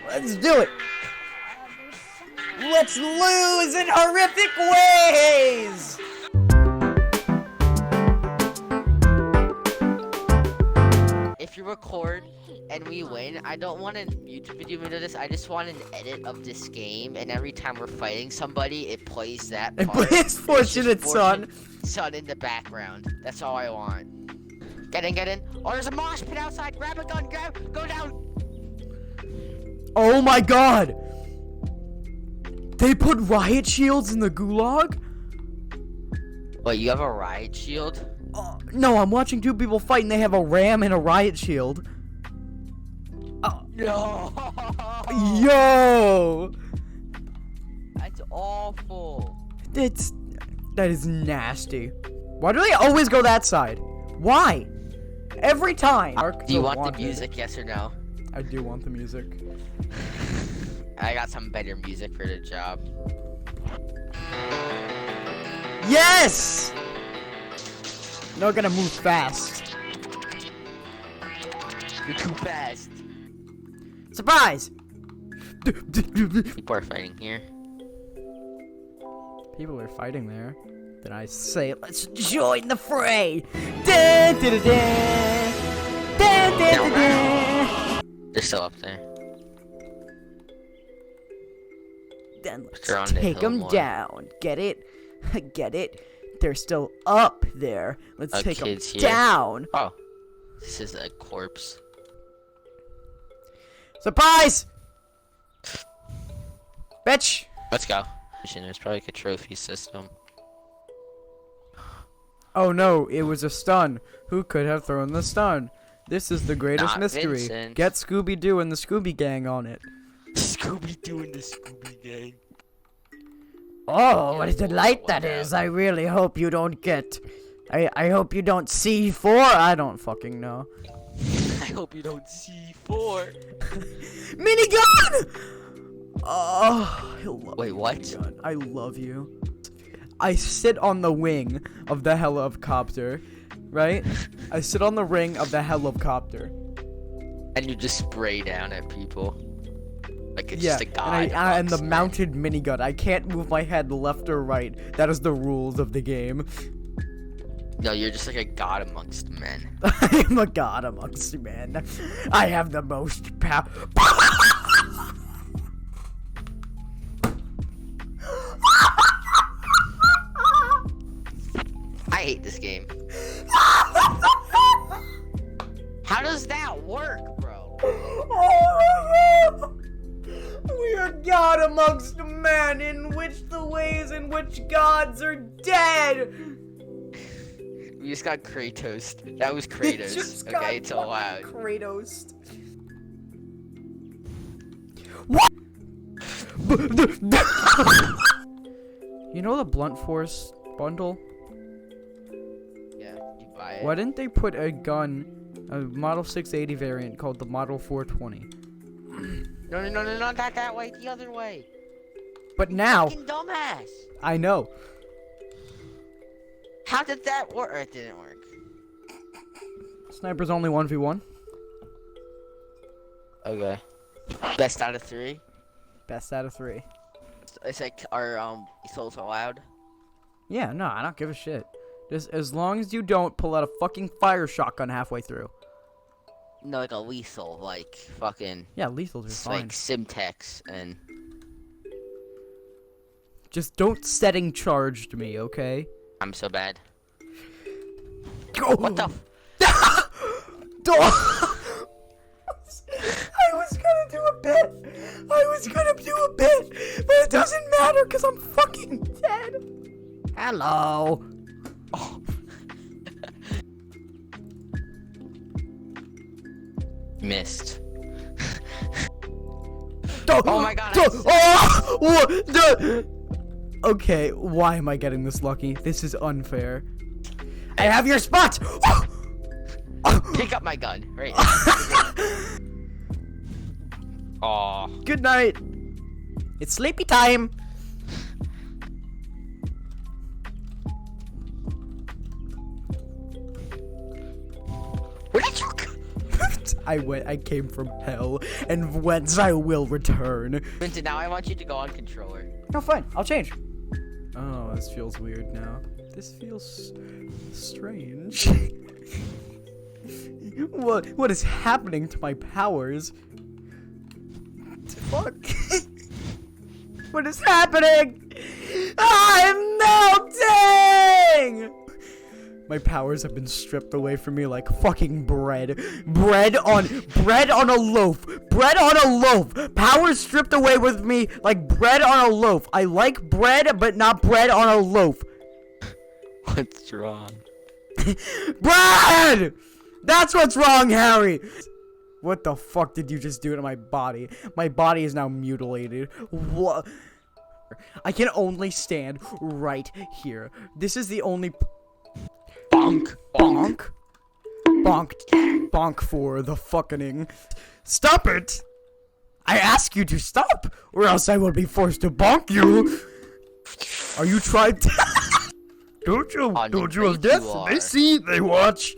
Let's do it. Let's lose in horrific ways. If you record and we win, I don't want a YouTube video into this. I just want an edit of this game, and every time we're fighting somebody, it plays that part. It plays Fortunate Son. Son in the background. That's all I want. Get in, get in. Oh, there's a mosh pit outside. Grab a gun, go down. Oh my god! They put riot shields in the gulag? Wait, you have a riot shield? No, I'm watching two people fight and they have a ram and a riot shield. No. Yo! That's awful. That is nasty. Why do they always go that side? Why? Every time. Do you want the music, yes or no? I do want the music. I got some better music for the job. Yes! No, gonna move fast. You're too fast. Surprise! People are fighting here. People are fighting there. Then I say, let's join the fray! Da, da, da, da. Da, da, da, da. They're still up there. Then let's They're on the take hill them more. down. Get it? Get it? They're still up there. Let's take them kid's here. down. Oh, this is a corpse. Surprise! Bitch! Let's go. There's probably like a trophy system. Oh no, it was a stun. Who could have thrown the stun? This is the greatest Not mystery. Vincent. Get Scooby-Doo and the Scooby Gang on it. Scooby-Doo and the Scooby Gang. Oh, what a Yeah, delight what that about- is. I really hope you don't get... I hope you don't C4. I don't fucking know. I hope you don't see 4. Minigun! Oh, I love Wait, what? Minigun. I love you. I sit on the wing of the helicopter, right? I sit on the ring of the helicopter. And you just spray down at people. Like it's Yeah, just a guy. and the mounted minigun. I can't move my head left or right. That is the rules of the game. No, you're just like a god amongst men. I am a god amongst men. I have the most power. I hate this game. How does that work, bro? We are God amongst men, in which the ways in which gods are dead. We just got Kratos. That was We Kratos. just got Okay, it's allowed. Kratos. What? You know the blunt force bundle? Yeah, you buy it. Why didn't they put a gun, a Model 680 variant called the Model 420? No, not that way. The other way. But now, Fucking dumbass. I know. How did that work? It didn't work. Sniper's only 1v1. Okay. Best out of 3. Best out of 3. It's like our souls allowed. Yeah, no, I don't give a shit. Just as long as you don't pull out a fucking fire shotgun halfway through. No, like a lethal, like fucking. Yeah, lethals are It's fine. like Simtex and. Just don't setting charged me, okay? I'm so bad. Oh. What the? I was gonna do a bit, but it doesn't matter because I'm fucking dead. Hello. Oh. Missed. Oh my god, Okay, why am I getting this lucky? This is unfair. I have your spot. Pick up my gun, right? Aw. Good night. It's sleepy time. Where did you go? I came from hell, and whence I will return. Vincent, now I want you to go on controller. No, fine. I'll change. Oh, this feels weird now. This feels strange. What is happening to my powers? Fuck. What is happening? I'm melting! My powers have been stripped away from me like fucking bread. Bread on a loaf. Bread on a loaf. Powers stripped away with me like bread on a loaf. I like bread, but not bread on a loaf. What's wrong? Bread! That's what's wrong, Harry! What the fuck did you just do to my body? My body is now mutilated. What? I can only stand right here. This is the only... Bonk. Bonk? Bonk. Bonk for the fucking... Stop it! I ask you to stop, or else I will be forced to bonk you! Are you trying to... Don't you have death? They see, they watch.